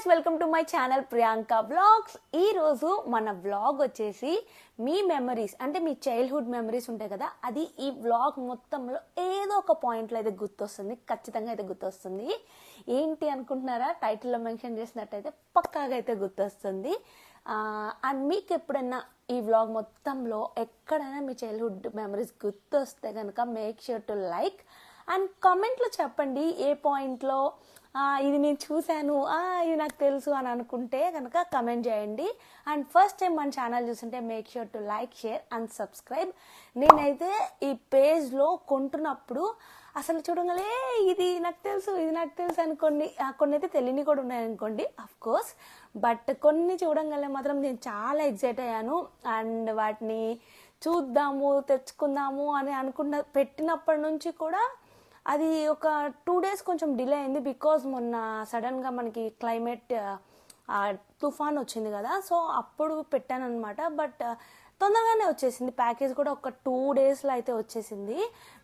Guys, welcome to my channel Priyanka vlogs. ఈ రోజు మన వ్లాగ్ వచ్చేసి మీ మెమరీస్, అంటే మీ చైల్డ్హుడ్ మెమరీస్ ఉంటాయి కదా, అది ఈ వ్లాగ్ మొత్తంలో ఏదో ఒక పాయింట్లో అయితే గుర్తొస్తుంది, ఖచ్చితంగా అయితే గుర్తొస్తుంది. ఏంటి అనుకుంటున్నారా? టైటిల్లో మెన్షన్ చేసినట్టయితే పక్కాగా అయితే గుర్తొస్తుంది. అండ్ మీకు ఎప్పుడైనా ఈ వ్లాగ్ మొత్తంలో ఎక్కడైనా మీ చైల్డ్హుడ్ మెమరీస్ గుర్తొస్తే కనుక make sure to like and కామెంట్లో చెప్పండి ఏ పాయింట్లో ఇది నేను చూశాను, ఇది నాకు తెలుసు అని అనుకుంటే కనుక కమెంట్ చేయండి. అండ్ ఫస్ట్ టైం మన ఛానల్ చూస్తుంటే make sure to like, share and subscribe. నేనైతే ఈ పేజ్లో కొంటున్నప్పుడు అసలు చూడగలే ఇది నాకు తెలుసు, ఇది నాకు తెలుసు అని కొన్ని అయితే తెలియని కూడా ఉన్నాయనుకోండి, అఫ్ కోర్స్. బట్ కొన్ని చూడగలే మాత్రం నేను చాలా ఎక్సైట్ అయ్యాను. అండ్ వాటిని చూద్దాము, తెచ్చుకుందాము అని పెట్టినప్పటి నుంచి కూడా అది ఒక 2 days కొంచెం డిలే అయింది. బికాజ్ మొన్న సడన్గా మనకి క్లైమేట్ తుఫాన్ వచ్చింది కదా, సో అప్పుడు పెట్టాను అనమాట. బట్ తొందరగానే వచ్చేసింది, ప్యాకేజ్ కూడా ఒక 2 daysలో అయితే వచ్చేసింది.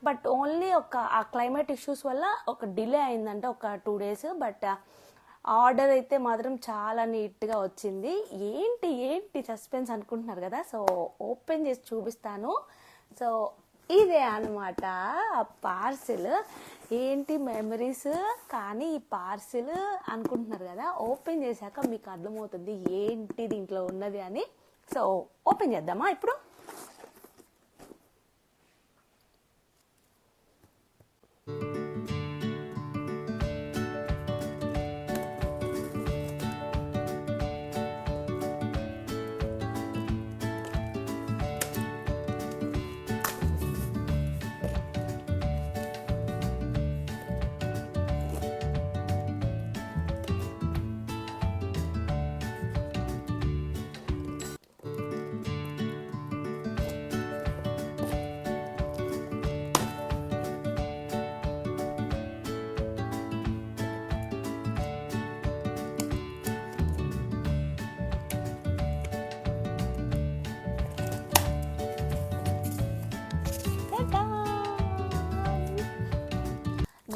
బట్ ఓన్లీ ఆ క్లైమేట్ ఇష్యూస్ వల్ల ఒక డిలే అయిందంటే ఒక 2 days. బట్ ఆర్డర్ అయితే మాత్రం చాలా నీట్గా వచ్చింది. ఏంటి సస్పెన్స్ అనుకుంటున్నారు కదా, సో ఓపెన్ చేసి చూపిస్తాను. సో ఇదే అనమాట ఆ పార్సిల్. ఏంటి మెమరీస్ కానీ ఈ పార్సిల్ అనుకుంటున్నారు కదా, ఓపెన్ చేశాక మీకు అర్థమవుతుంది ఏంటి దీంట్లో ఉన్నది అని. సో ఓపెన్ చేద్దామా ఇప్పుడు?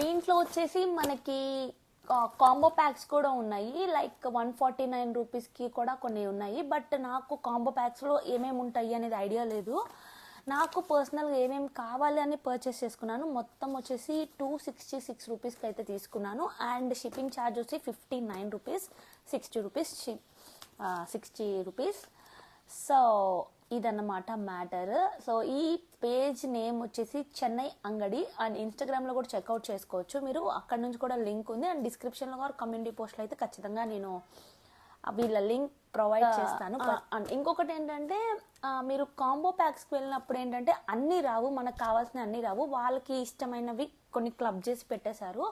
దీంట్లో వచ్చేసి మనకి కాంబో ప్యాక్స్ కూడా ఉన్నాయి. లైక్ 149 రూపీస్కి కూడా కొన్ని ఉన్నాయి. బట్ నాకు కాంబో ప్యాక్స్లో ఏమేమి ఉంటాయి అనేది ఐడియా లేదు. నాకు పర్సనల్గా ఏమేమి కావాలి అని పర్చేస్ చేసుకున్నాను. మొత్తం వచ్చేసి 266 రూపీస్కి అయితే తీసుకున్నాను. అండ్ షిప్పింగ్ ఛార్జ్ వచ్చి 59 రూపీస్, 60 రూపీస్ 60 రూపీస్. సో ఇదన్నమాట మ్యాటర్. సో ఈ పేజ్ నేమ్ వచ్చేసి చెన్నై అంగడి. అండ్ ఇన్స్టాగ్రామ్లో కూడా చెక్అవుట్ చేసుకోవచ్చు మీరు, అక్కడ నుంచి కూడా లింక్ ఉంది. అండ్ డిస్క్రిప్షన్లో కూడా కమ్యూనిటీ పోస్ట్లో అయితే ఖచ్చితంగా నేను వీళ్ళ లింక్ ప్రొవైడ్ చేస్తాను. అండ్ ఇంకొకటి ఏంటంటే, మీరు కాంబో ప్యాక్స్కి వెళ్ళినప్పుడు ఏంటంటే అన్నీ రావు, మనకు కావాల్సిన అన్నీ రావు. వాళ్ళకి ఇష్టమైనవి కొన్ని క్లబ్ చేసి పెట్టేశారు.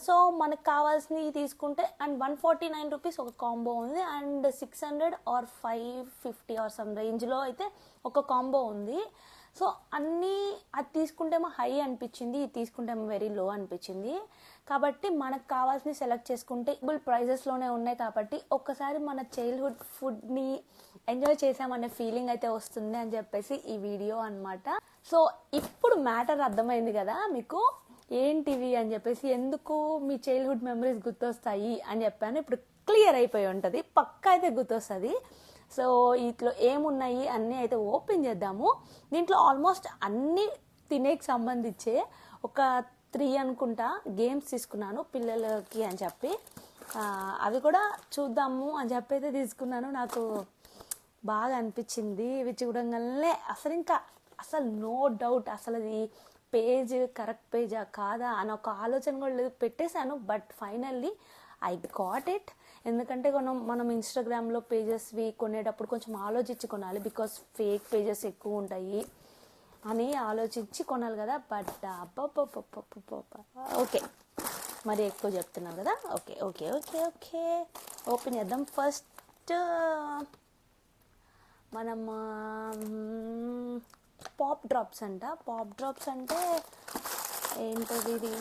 సో మనకు కావాల్సినవి తీసుకుంటే, అండ్ 149 రూపీస్ ఒక కాంబో ఉంది. అండ్ 600 ఆర్ 550 ఆర్ సమ్ రేంజ్లో అయితే ఒక కాంబో ఉంది. సో అన్నీ అది తీసుకుంటేమో హై అనిపించింది, ఇది తీసుకుంటేమో వెరీ లో అనిపించింది. కాబట్టి మనకు కావాల్సినవి సెలెక్ట్ చేసుకుంటే ప్రైజెస్లోనే ఉన్నాయి. కాబట్టి ఒక్కసారి మన చైల్డ్హుడ్ ఫుడ్ని ఎంజాయ్ చేసామనే ఫీలింగ్ అయితే వస్తుంది అని చెప్పేసి ఈ వీడియో అనమాట. సో ఇప్పుడు మ్యాటర్ అర్థమైంది కదా మీకు ఏంటివి అని చెప్పేసి, ఎందుకు మీ చైల్డ్హుడ్ మెమరీస్ గుర్తొస్తాయి అని చెప్పాను. ఇప్పుడు క్లియర్ అయిపోయి ఉంటుంది, పక్కా అయితే గుర్తొస్తుంది. సో ఇట్లా ఏమున్నాయి అన్నీ అయితే ఓపెన్ చేద్దాము. దీంట్లో ఆల్మోస్ట్ అన్నీ తినేకి సంబంధించే ఒక 3 అనుకుంటా గేమ్స్ తీసుకున్నాను పిల్లలకి అని చెప్పి. అవి కూడా చూద్దాము అని చెప్పి అయితే తీసుకున్నాను. నాకు బాగా అనిపించింది ఇవి చూడంగానే. అసలు నో డౌట్ అసలు అది పేజ్ కరెక్ట్ పేజా కాదా అని ఒక ఆలోచన కూడా లేదు, పెట్టేశాను. But finally I got it. ఎందుకంటే మనం ఇన్స్టాగ్రామ్లో పేజెస్వి కొనేటప్పుడు కొంచెం ఆలోచించి కొనాలి, బికాస్ ఫేక్ పేజెస్ ఎక్కువ ఉంటాయి అని ఆలోచించి కొనాలి కదా. బట్ ఓకే, మరి ఎక్కువ చెప్తున్నాను కదా. Okay okay okay okay open చేద్దాం. ఫస్ట్ మనం పాప్ డ్రాప్స్ అంట. పాప్ డ్రాప్స్ అంటే ఏంటది? ఇది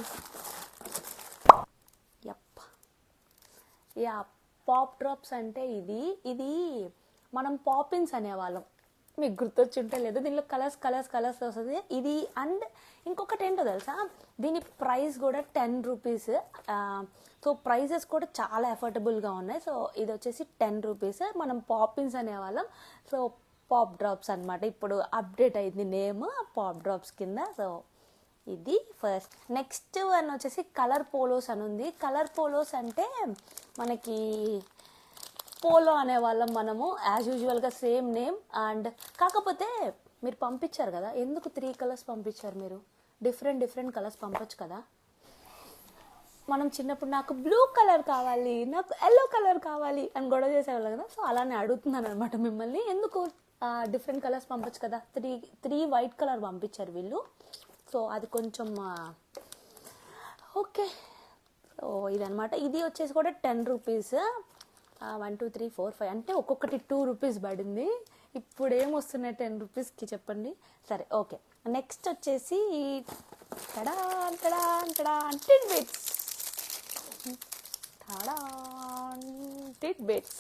పాప్ డ్రాప్స్ అంటే ఇది మనం పాపిన్స్ అనేవాళ్ళం. మీకు గుర్తొచ్చుంటే లేదు, దీనిలో కలర్స్ వస్తుంది ఇది. అండ్ ఇంకొకటి ఏంటో తెలుసా, దీని ప్రైస్ కూడా 10 రూపీస్. సో ప్రైజెస్ కూడా చాలా అఫోర్డబుల్గా ఉన్నాయి. సో ఇది వచ్చేసి 10 రూపీస్. మనం పాపిన్స్ అనేవాళ్ళం, సో పాప్ డ్రాప్స్ అనమాట. ఇప్పుడు అప్డేట్ అయింది నేమ్ పాప్ డ్రాప్స్ కింద. సో ఇది ఫస్ట్. నెక్స్ట్ వన్ వచ్చేసి కలర్ పోలోస్ అని ఉంది. కలర్ పోలోస్ అంటే మనకి పోలో అనేవాళ్ళం మనము, యాజ్ యూజువల్గా సేమ్ నేమ్. అండ్ కాకపోతే మీరు పంపించారు కదా, ఎందుకు 3 కలర్స్ పంపించారు మీరు? డిఫరెంట్ కలర్స్ పంపొచ్చు కదా. మనం చిన్నప్పుడు నాకు బ్లూ కలర్ కావాలి, నాకు ఎల్లో కలర్ కావాలి అని గొడవ చేసేవాళ్ళం కదా. సో అలానే అడుగుతున్నాను అనమాట మిమ్మల్ని, ఎందుకు డిఫరెంట్ కలర్స్ పంపొచ్చు కదా. త్రీ వైట్ కలర్ పంపించారు వీళ్ళు. సో అది కొంచెం ఓకే. సో ఇదనమాట. ఇది వచ్చేసి కూడా 10 రూపీస్. 1 2 3 4 5 అంటే ఒక్కొక్కటి 2 రూపీస్ పడింది. ఇప్పుడు ఏమొస్తున్నాయి 10 రూపీస్కి చెప్పండి. సరే ఓకే. నెక్స్ట్ వచ్చేసి టిడ్ బిట్స్.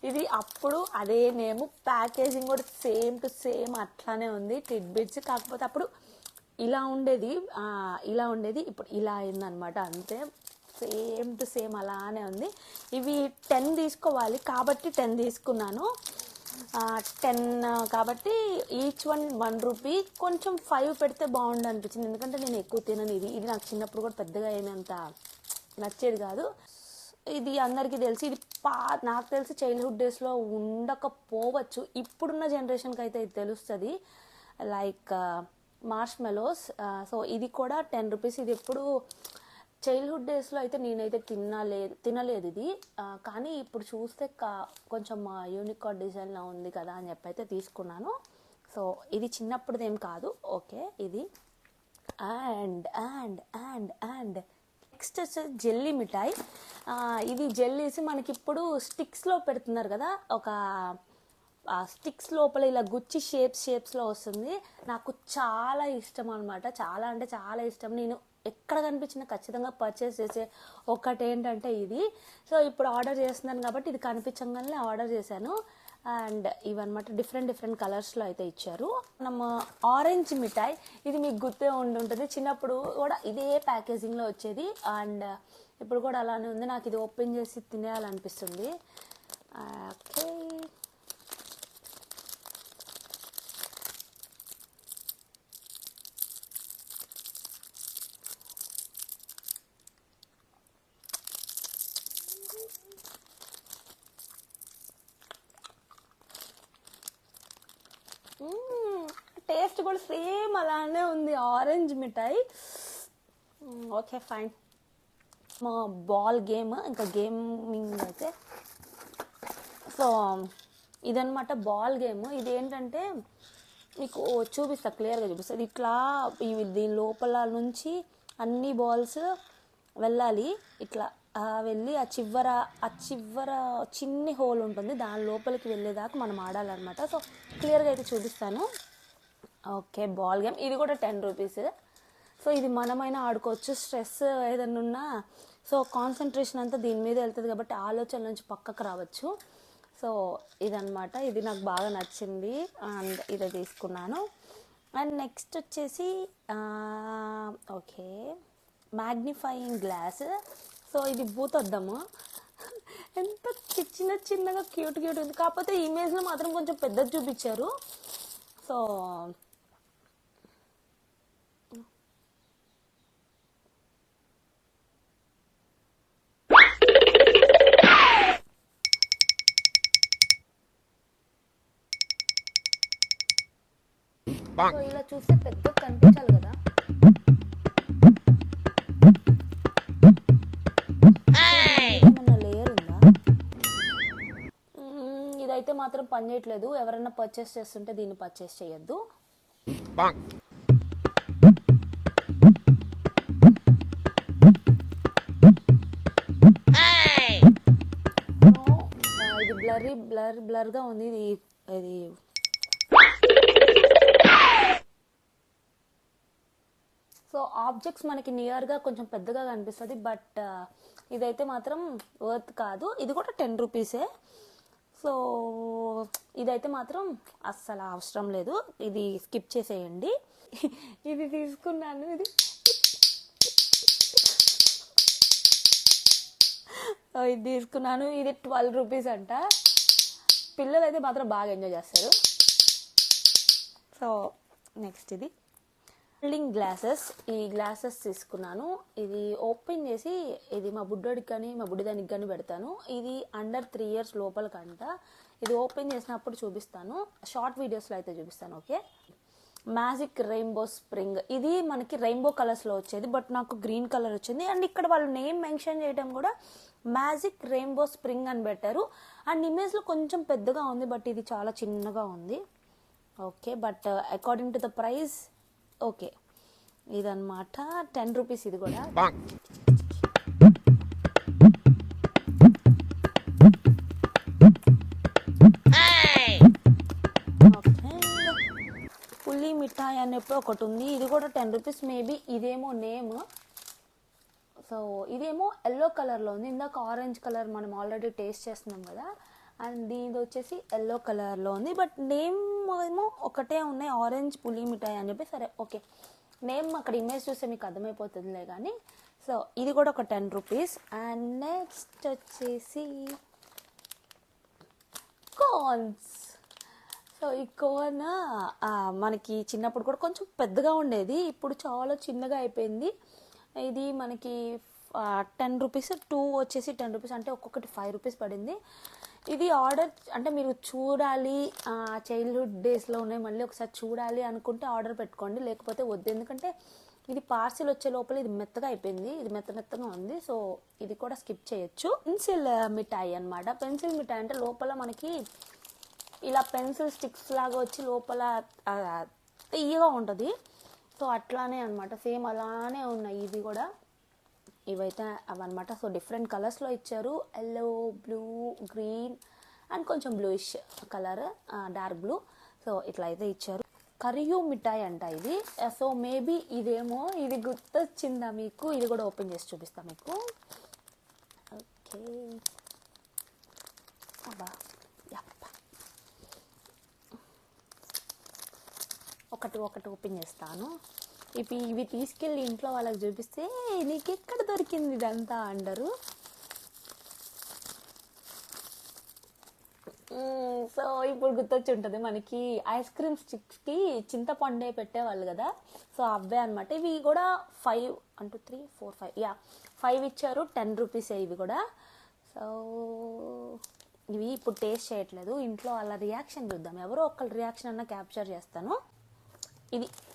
ఇది అప్పుడు అదే నేమ్, ప్యాకేజింగ్ కూడా సేమ్ టు సేమ్ అట్లానే ఉంది టిడ్ బిట్స్. కాకపోతే అప్పుడు ఇలా ఉండేది, ఇప్పుడు ఇలా అయిందనమాట. అంతే, సేమ్ టు సేమ్ అలానే ఉంది. ఇవి 10 తీసుకోవాలి కాబట్టి 10 తీసుకున్నాను. 10 కాబట్టి ఈచ్ 1 రూపీ. కొంచెం 5 పెడితే బాగుండు అనిపించింది, ఎందుకంటే నేను ఎక్కువ తినను. ఇది నాకు చిన్నప్పుడు కూడా పెద్దగా ఏమంత నచ్చేది కాదు. ఇది అందరికీ తెలిసి, ఇది నాకు తెలిసి చైల్డ్హుడ్ డేస్లో ఉండకపోవచ్చు, ఇప్పుడున్న జనరేషన్కి అయితే ఇది తెలుస్తుంది. లైక్ మార్ష్మెలోస్. సో ఇది కూడా 10 రూపీస్. ఇది ఎప్పుడు చైల్డ్హుడ్ డేస్లో అయితే నేనైతే తినలేదు ఇది. కానీ ఇప్పుడు చూస్తే కొంచెం యూనికార్న్ డిజైన్లో ఉంది కదా అని చెప్పి అయితే తీసుకున్నాను. సో ఇది చిన్నప్పుడుదేం కాదు. ఓకే. ఇది అండ్ నెక్స్ట్ వచ్చేసి జెల్లీ మిఠాయి. ఇది జెల్లీస్ మనకి ఇప్పుడు స్టిక్స్లో పెడుతున్నారు కదా, ఒక స్టిక్స్ లోపల ఇలా గుచ్చి షేప్స్లో వస్తుంది. నాకు చాలా ఇష్టం అనమాట, చాలా అంటే చాలా ఇష్టం. నేను ఎక్కడ కనిపించినా ఖచ్చితంగా పర్చేస్ చేసే ఒకటి ఏంటంటే ఇది. సో ఇప్పుడు ఆర్డర్ చేస్తున్నాను కాబట్టి ఇది కనిపించగానే ఆర్డర్ చేశాను. అండ్ ఇవన్నమాట డిఫరెంట్ కలర్స్లో అయితే ఇచ్చారు. మనం ఆరెంజ్ మిఠాయి, ఇది మీకు గుర్తే ఉంటుంది, చిన్నప్పుడు కూడా ఇదే ప్యాకేజింగ్లో వచ్చేది. అండ్ ఇప్పుడు కూడా అలానే ఉంది. నాకు ఇది ఓపెన్ చేసి తినేయాలనిపిస్తుంది. ఓకే. టేస్ట్ కూడా సేమ్ అలానే ఉంది, ఆరెంజ్ మిఠాయి. Okay fine. మా బాల్ గేమ్, ఇంకా గేమింగ్ అయితే. సో ఇదనమాట బాల్ గేమ్. ఇది ఏంటంటే మీకు చూపిస్తా, క్లియర్గా చూపిస్తా. ఇది ఇట్లా దీని లోపల నుంచి అన్ని బాల్స్ వెళ్ళాలి. ఇట్లా వెళ్ళి ఆ చివర చిన్ని హోల్ ఉంటుంది, దాని లోపలికి వెళ్ళేదాకా మనం ఆడాలన్నమాట. సో క్లియర్గా అయితే చూపిస్తాను. ఓకే. బాల్ గేమ్ ఇది కూడా 10 రూపీస్. సో ఇది మనమైనా ఆడుకోవచ్చు, స్ట్రెస్ ఏదైనా ఉన్నా. సో కాన్సన్ట్రేషన్ అంతా దీని మీద వెళ్తుంది కాబట్టి ఆలోచన నుంచి పక్కకు రావచ్చు. సో ఇదనమాట. ఇది నాకు బాగా నచ్చింది అండ్ ఇదే తీసుకున్నాను. అండ్ నెక్స్ట్ వచ్చేసి ఓకే, మ్యాగ్నిఫైయింగ్ గ్లాస్. సో ఇది భూతద్దము, ఎంత చిన్నగా క్యూట్ ఉంది. కాకపోతే ఇమేజ్లో మాత్రం కొంచెం పెద్దది చూపించారు. సో ఇలా చూస్తే పెద్ద కనిపించాలి కదా. ఏమన్నా లేయర్ ఉందా? ఇదైతే మాత్రం పని చేయట్లేదు. ఎవరైనా పర్చేస్ చేస్తుంటే దీన్ని పర్చేస్ చేయొద్దు. ఇది బ్లర్గా ఉంది. ఇది సో ఆబ్జెక్ట్స్ మనకి నియర్గా కొంచెం పెద్దగా కనిపిస్తుంది, బట్ ఇదైతే మాత్రం వర్త్ కాదు. ఇది కూడా 10 రూపీసే. సో ఇదైతే మాత్రం అస్సలు అవసరం లేదు, ఇది స్కిప్ చేసేయండి. ఇది తీసుకున్నాను, ఇది ఇది తీసుకున్నాను. ఇది 12 రూపీస్ అంట. పిల్లలు అయితే మాత్రం బాగా ఎంజాయ్ చేస్తారు. సో నెక్స్ట్ ఇది కూలింగ్ గ్లాసెస్. ఈ గ్లాసెస్ తీసుకున్నాను. ఇది ఓపెన్ చేసి ఇది మా బుడ్డోడికి కానీ మా బుడ్డిదానికి కానీ పెడతాను. ఇది అండర్ 3 years లోపలికంట. ఇది ఓపెన్ చేసినప్పుడు చూపిస్తాను, షార్ట్ వీడియోస్లో అయితే చూపిస్తాను. Okay, magic rainbow spring. ఇది మనకి రెయిన్బో కలర్స్లో వచ్చేది, బట్ నాకు గ్రీన్ కలర్ వచ్చింది. అండ్ ఇక్కడ వాళ్ళు నేమ్ మెన్షన్ చేయడం కూడా మ్యాజిక్ రెయిన్బో స్ప్రింగ్ అని పెట్టారు. అండ్ ఇమేజ్లో కొంచెం పెద్దగా ఉంది, బట్ ఇది చాలా చిన్నగా ఉంది. Okay, but according to the price okay. ఇదన్నమాట 10 రూపీస్. ఇది కూడా పులి మిఠాయి అనేప్పుడు ఒకటి ఉంది, ఇది కూడా 10 రూపీస్. మేబీ ఇదేమో నేమ్. సో ఇదేమో ఎల్లో కలర్లో ఉంది, ఇందాక ఆరెంజ్ కలర్ మనం ఆల్రెడీ టేస్ట్ చేస్తున్నాం కదా, అండ్ దీని వచ్చేసి ఎల్లో కలర్లో ఉంది. బట్ నేమ్ ఏమో ఒకటే ఉన్నాయి, ఆరెంజ్ పులి మిఠాయి అని చెప్పి. సరే ఓకే, నేమ్ అక్కడ ఇమేజ్ చూస్తే మీకు అర్థమైపోతుందిలే కానీ. సో ఇది కూడా ఒక 10 రూపీస్. అండ్ నెక్స్ట్ వచ్చేసి కోన్స్. సో ఈ కోన్ మనకి చిన్నప్పుడు కూడా కొంచెం పెద్దగా ఉండేది, ఇప్పుడు చాలా చిన్నగా అయిపోయింది. ఇది మనకి 10 రూపీస్. 2 వచ్చేసి 10 రూపీస్, అంటే ఒక్కొక్కటి 5 రూపీస్ పడింది. ఇది ఆర్డర్ అంటే మీరు చూడాలి, చైల్డ్హుడ్ డేస్లో ఉన్నాయి, మళ్ళీ ఒకసారి చూడాలి అనుకుంటే ఆర్డర్ పెట్టుకోండి, లేకపోతే వద్దు. ఎందుకంటే ఇది పార్సిల్ వచ్చే లోపల ఇది మెత్తగా అయిపోయింది, ఇది మెత్తగా ఉంది. సో ఇది కూడా స్కిప్ చేయొచ్చు. పెన్సిల్ మిఠాయి అనమాట. పెన్సిల్ మిఠాయి అంటే లోపల మనకి ఇలా పెన్సిల్ స్టిక్స్ లాగా వచ్చి లోపల తీయగా ఉంటుంది. సో అట్లానే అనమాట, సేమ్ అలానే ఉన్నాయి ఇవి కూడా. ఇవైతే అవన్నమాట. సో డిఫరెంట్ కలర్స్లో ఇచ్చారు, ఎల్లో, బ్లూ, గ్రీన్ అండ్ కొంచెం bluish colour, dark blue. So ఇట్లా అయితే ఇచ్చారు. కరియూ మిఠాయి అంట ఇది. సో మేబీ ఇదేమో, ఇది గుర్తొచ్చిందా మీకు? ఇది కూడా ఓపెన్ చేసి చూపిస్తా మీకు. ఓకే, అబ్బా ఒకటి ఓపెన్ చేస్తాను. ఇవి తీసుకెళ్ళి ఇంట్లో వాళ్ళకి చూపిస్తే నీకు ఎక్కడ దొరికింది ఇదంతా అంటారు. సో ఇప్పుడు గుర్తొచ్చి ఉంటుంది మనకి ఐస్ క్రీమ్ స్టిక్స్కి చింతపండే పెట్టేవాళ్ళు కదా, సో అవే అనమాట. ఇవి కూడా 5 1 2 3 4 5 5 ఇచ్చారు. 10 రూపీసే ఇవి కూడా. సో ఇవి ఇప్పుడు టేస్ట్ చేయట్లేదు, ఇంట్లో వాళ్ళ రియాక్షన్ చూద్దాం, ఎవరో ఒకళ్ళ రియాక్షన్ అన్న క్యాప్చర్ చేస్తాను.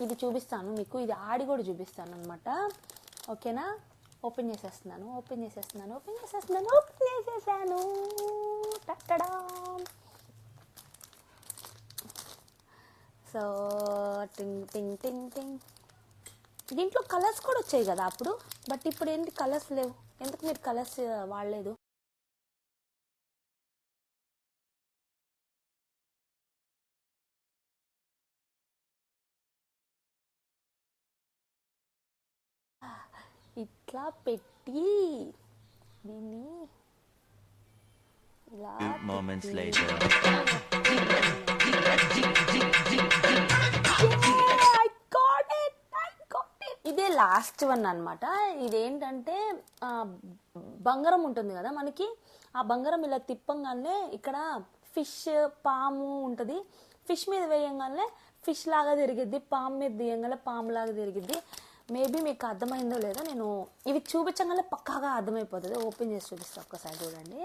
ఇది చూపిస్తాను మీకు, ఇది ఆడి కూడా చూపిస్తాను అనమాట. ఓకేనా? ఓపెన్ చేసేస్తున్నాను. టట్టడా. సో టింగ్ టింగ్ టింగ్ టింగ్. దీంట్లో కలర్స్ కూడా వచ్చాయి కదా అప్పుడు, బట్ ఇప్పుడు ఏంటి కలర్స్ లేవు, ఎందుకు మీరు కలర్స్ వాడలేదు? ఇట్లా పెట్టి దీన్ని ఇలా ఇదే లాస్ట్ వన్ అనమాట. ఇదేంటంటే బంగారం ఉంటుంది కదా మనకి, ఆ బంగారం ఇలా తిప్పంగానే ఇక్కడ ఫిష్ పాము ఉంటుంది, ఫిష్ మీద వేయంగానే ఫిష్ లాగా తిరిగిద్ది, పాము మీద తీయంగానే పాము లాగా తిరిగిద్ది. మేబీ మీకు అర్థమైందో లేదో, నేను ఇవి చూపించగానే పక్కాగా అర్థమైపోతుంది. ఓపెన్ చేసి చూపిస్తాను, ఒక్కసారి చూడండి,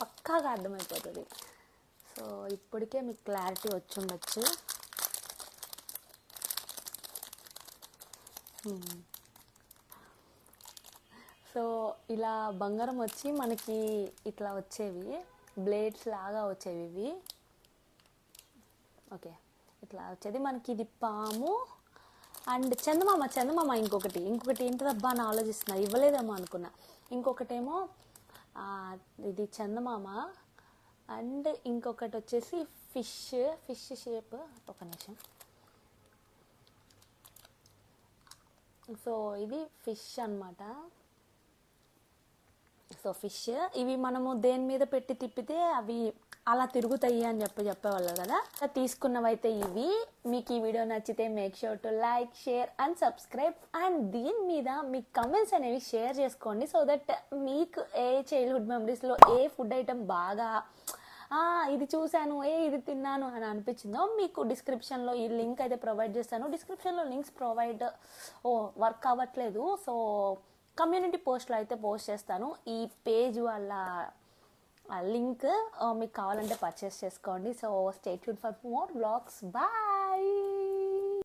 పక్కాగా అర్థమైపోతుంది. సో ఇప్పటికే మీకు క్లారిటీ వచ్చి ఉండొచ్చు. సో ఇలా బంగారం వచ్చి మనకి ఇట్లా వచ్చేవి, బ్లేడ్స్ లాగా వచ్చేవి ఇవి. ఓకే, ఇట్లా వచ్చేది మనకి. ఇది పాము అండ్ చందమామ ఇంకొకటి ఏంటిదబ్బా అని ఆలోచిస్తున్నా, ఇవ్వలేదేమో అనుకున్నా. ఇంకొకటేమో ఇది చందమామ అండ్ ఇంకొకటి వచ్చేసి ఫిష్ షేప్. ఒక నిమిషం. సో ఇది ఫిష్ అన్నమాట. సో ఫిష్ ఇవి మనము దేని మీద పెట్టి తిప్పితే అవి అలా తిరుగుతాయి అని చెప్పేవాళ్ళు కదా. తీసుకున్నవైతే ఇవి. మీకు ఈ వీడియో నచ్చితే make sure to like, share and subscribe. And దీని మీద మీ కమెంట్స్ అనేవి షేర్ చేసుకోండి, సో దట్ మీకు ఏ చైల్డ్హుడ్ మెమరీస్లో ఏ ఫుడ్ ఐటమ్ బాగా ఇది చూశాను, ఇది తిన్నాను అని అనిపించిందో మీకు డిస్క్రిప్షన్లో ఈ లింక్ అయితే ప్రొవైడ్ చేస్తాను. డిస్క్రిప్షన్లో లింక్స్ వర్క్ అవ్వట్లేదు, సో కమ్యూనిటీ పోస్ట్లో అయితే పోస్ట్ చేస్తాను. ఈ పేజ్ వాళ్ళ లింక్ మీకు కావాలంటే పర్చేస్ చేసుకోండి. So stay tuned for more vlogs. Bye.